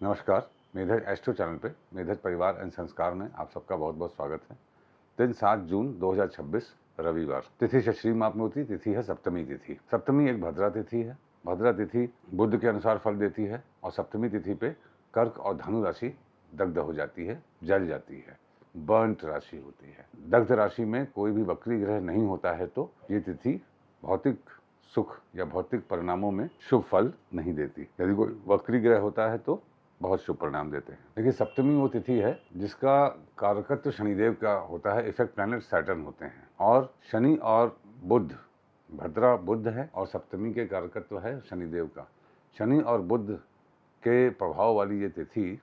नमस्कार। मेधज astro channel पे मेधज परिवार एंड संस्कार में आप सबका बहुत बहुत स्वागत है। दिन 7 जून 2026 रविवार। तिथि श्री मापमूर्ति तिथि है सप्तमी तिथि। सप्तमी एक भद्रा तिथि है। भद्रा तिथि बुद्ध के अनुसार फल देती है और सप्तमी तिथि पे कर्क और धनु राशि दग्ध हो जाती है, जल जाती है, बर्न्ट राशि होती है। दग्ध राशि में कोई भी वक्री ग्रह नहीं होता है तो ये तिथि भौतिक सुख या भौतिक परिणामों में शुभ फल नहीं देती। यदि कोई वक्री ग्रह होता है तो बहुत शुभ परिणाम देते हैं। देखिए, सप्तमी वो तिथि है जिसका कारकत्व शनिदेव का होता है। इफेक्ट प्लैनेट सैटर्न होते हैं और शनि और बुध, भद्रा बुध है और सप्तमी के कारकत्व है शनिदेव का। शनि और बुध के प्रभाव वाली ये तिथि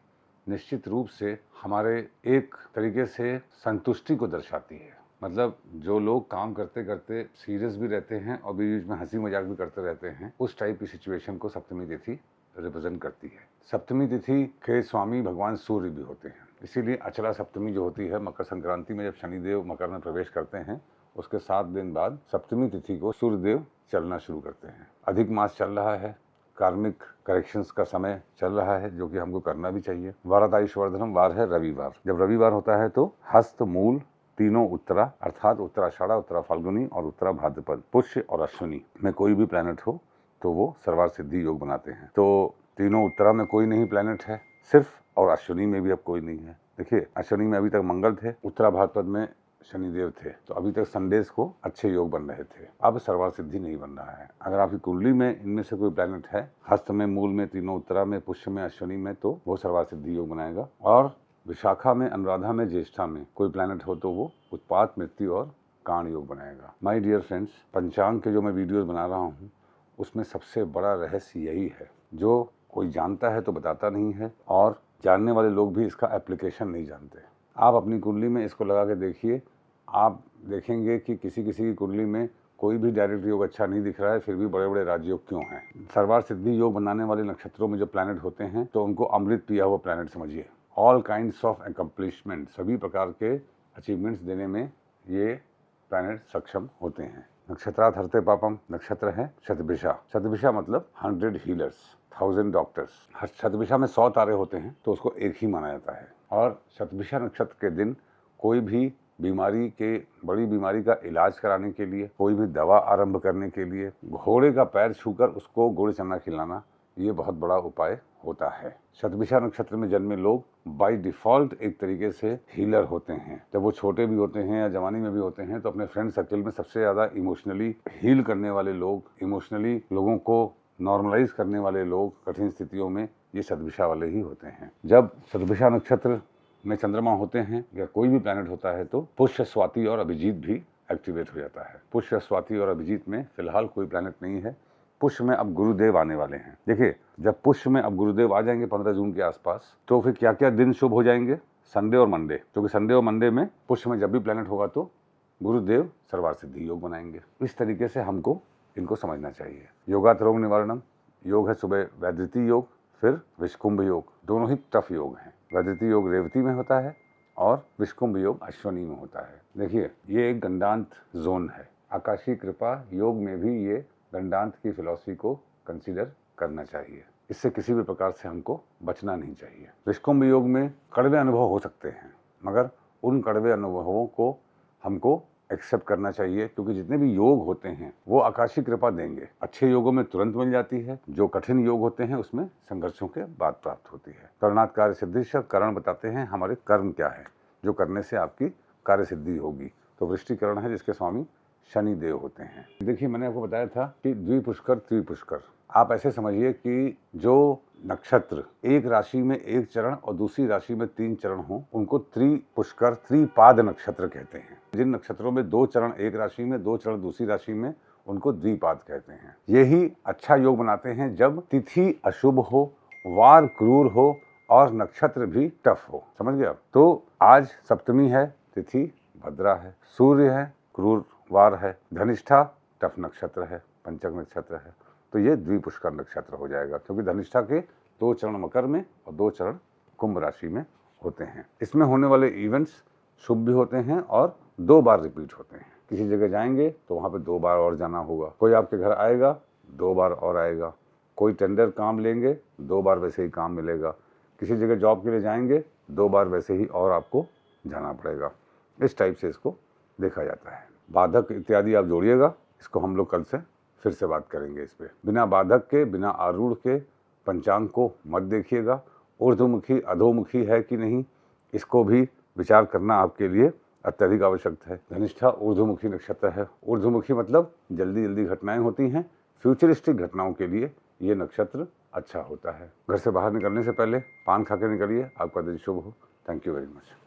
निश्चित रूप से हमारे एक तरीके से संतुष्टि को दर्शाती है। मतलब जो लोग काम करते करते सीरियस भी रहते हैं और बीच में हंसी मजाक भी करते रहते हैं, उस टाइप की सिचुएशन को सप्तमी तिथि रिप्रेजेंट करती है। सप्तमी तिथि के स्वामी भगवान सूर्य भी होते हैं, इसीलिए अचला सप्तमी जो होती है मकर संक्रांति में, जब शनिदेव मकर में प्रवेश करते हैं उसके 7 दिन बाद सप्तमी तिथि को सूर्यदेव चलना शुरू करते हैं। अधिक मास चल रहा है, कार्मिक करेक्शंस का समय चल रहा है, जो कि हमको करना भी चाहिए। वारातायुष्वर्धनम वार है रविवार। जब रविवार होता है तो हस्त, मूल, तीनों उत्तरा अर्थात उत्तराषाढ़ा, उत्तरा फाल्गुनी और उत्तरा भाद्रपद, पुष्य और अश्विनी में कोई भी प्लैनेट हो तो वो सर्वार्थ सिद्धि योग बनाते हैं। तो तीनों उत्तरा में कोई नहीं प्लैनेट है सिर्फ, और अश्विनी में भी अब कोई नहीं है। देखिए, अश्विनी में अभी तक मंगल थे, उत्तरा भाद्रपद में शनिदेव थे, तो अभी तक संडेज को अच्छे योग बन रहे थे। अब सर्वार्थ सिद्धि नहीं बन रहा है। अगर आपकी कुंडली में इनमें से कोई प्लैनेट है, हस्त में, मूल में, तीनों उत्तरा में, पुष्य में, अश्विनी में, तो वो सर्वार्थ सिद्धि योग बनाएगा। और विशाखा में, अनुराधा में, ज्येष्ठा में कोई प्लैनेट हो तो वो उत्पात, मृत्यु और कांड योग बनाएगा। माय डियर फ्रेंड्स, पंचांग के जो मैं वीडियोस बना रहा हूँ उसमें सबसे बड़ा रहस्य यही है, जो कोई जानता है तो बताता नहीं है और जानने वाले लोग भी इसका एप्लीकेशन नहीं जानते। आप अपनी कुंडली में इसको लगा के देखिए, आप देखेंगे कि किसी किसी की कुंडली में कोई भी डायरेक्ट योग अच्छा नहीं दिख रहा है, फिर भी बड़े बड़े राजयोग क्यों हैं। सर्वार्थ सिद्धि योग बनाने वाले नक्षत्रों में जो प्लैनेट होते हैं तो उनको अमृत पिया हुआ प्लैनेट समझिए। ऑल काइंड्स ऑफ अकम्प्लिशमेंट, सभी प्रकार के अचीवमेंट्स देने में ये प्लैनेट सक्षम होते हैं। नक्षत्रार्थ हरते पापम नक्षत्र है शतभिषा। शतभिषा मतलब 100 हीलर्स, 1000 डॉक्टर्स। हर शतभिषा में 100 तारे होते हैं तो उसको एक ही माना जाता है। और शतभिषा नक्षत्र के दिन कोई भी बीमारी के, बड़ी बीमारी का इलाज कराने के लिए, कोई भी दवा आरंभ करने के लिए घोड़े का पैर छूकर उसको गुड़ चना खिलाना, ये बहुत बड़ा उपाय होता है। शतभिषा नक्षत्र में जन्मे लोग बाय डिफॉल्ट एक तरीके से हीलर होते हैं। जब वो छोटे भी होते हैं या जवानी में भी होते हैं तो अपने फ्रेंड सर्कल में सबसे ज़्यादा इमोशनली हील करने वाले लोग, इमोशनली लोगों को नॉर्मलाइज करने वाले लोग कठिन स्थितियों में ये शतभिषा वाले ही होते हैं। जब शतभिषा नक्षत्र में चंद्रमा होते हैं या कोई भी प्लैनेट होता है तो पुष्य, स्वाति और अभिजीत भी एक्टिवेट हो जाता है। पुष्य, स्वाति और अभिजीत में फिलहाल कोई प्लैनेट नहीं है। पुष्य में अब गुरुदेव आने वाले हैं। देखिए, जब पुष्य में अब गुरुदेव आ जाएंगे 15 जून के आसपास, तो फिर क्या क्या दिन शुभ हो जाएंगे? संडे और मंडे, क्योंकि संडे और मंडे में पुष्य में जब भी प्लैनेट होगा तो गुरुदेव सर्वार्थ सिद्धि योग बनाएंगे। इस तरीके से हमको इनको समझना चाहिए। योगात रोग निवारणम योग है सुबह वैद्यति योग, फिर विषकुंभ योग। दोनों ही टफ योग हैं। वैद्यति योग रेवती में होता है और विषकुंभ योग अश्विनी में होता है। देखिए, ये एक गंडांत जोन है। आकाशीय कृपा योग में भी ये गंडांत की फिलॉसफी को कंसीडर करना चाहिए। इससे किसी भी प्रकार से हमको बचना नहीं चाहिए। विषकुंभ योग में कड़वे अनुभव हो सकते हैं, मगर उन कड़वे अनुभवों को हमको एक्सेप्ट करना चाहिए, क्योंकि जितने भी योग होते हैं वो आकाशीय कृपा देंगे। अच्छे योगों में तुरंत मिल जाती है, जो कठिन योग होते हैं उसमें संघर्षों के बाद प्राप्त होती है। करणात् कार्य सिद्धिश्च, कारण बताते हैं हमारे कर्म क्या है जो करने से आपकी कार्य सिद्धि होगी। तो वृष्टिकरण है जिसके स्वामी शनि देव होते हैं। देखिए, मैंने आपको बताया था कि द्विपुष्कर त्रिपुष्कर। आप ऐसे समझिए कि जो नक्षत्र एक राशि में एक चरण और दूसरी राशि में 3 चरण हो, उनको त्रिपुष्कर, त्रिपाद नक्षत्र कहते हैं। जिन नक्षत्रों में 2 चरण एक राशि में, 2 चरण दूसरी राशि में, उनको द्विपाद कहते हैं। यही अच्छा योग बनाते हैं जब तिथि अशुभ हो, वार क्रूर हो और नक्षत्र भी टफ हो। समझ गए आप? तो आज सप्तमी है, तिथि भद्रा है, सूर्य है, क्रूर वार है, धनिष्ठा टफ नक्षत्र है, पंचक नक्षत्र है, तो ये द्विपुष्कर नक्षत्र हो जाएगा, क्योंकि धनिष्ठा के 2 चरण मकर में और 2 चरण कुंभ राशि में होते हैं। इसमें होने वाले इवेंट्स शुभ भी होते हैं और 2 बार रिपीट होते हैं। किसी जगह जाएंगे तो वहाँ पे 2 बार और जाना होगा। कोई आपके घर आएगा, 2 बार और आएगा। कोई टेंडर काम लेंगे, 2 बार वैसे ही काम मिलेगा। किसी जगह जॉब के लिए जाएंगे 2 बार वैसे ही और आपको जाना पड़ेगा। इस टाइप से इसको देखा जाता है। बाधक इत्यादि आप जोड़िएगा, इसको हम लोग कल से फिर से बात करेंगे इस पे। बिना बाधक के, बिना आरूढ़ के पंचांग को मत देखिएगा। ऊर्ध्वमुखी अधोमुखी है कि नहीं, इसको भी विचार करना आपके लिए अत्यधिक आवश्यक है। धनिष्ठा ऊर्ध्वमुखी नक्षत्र है। ऊर्ध्वमुखी मतलब जल्दी जल्दी घटनाएं होती हैं। फ्यूचरिस्टिक घटनाओं के लिए ये नक्षत्र अच्छा होता है। घर से बाहर निकलने से पहले पान खा के निकलिए। आपका दिन शुभ हो। Thank you very much.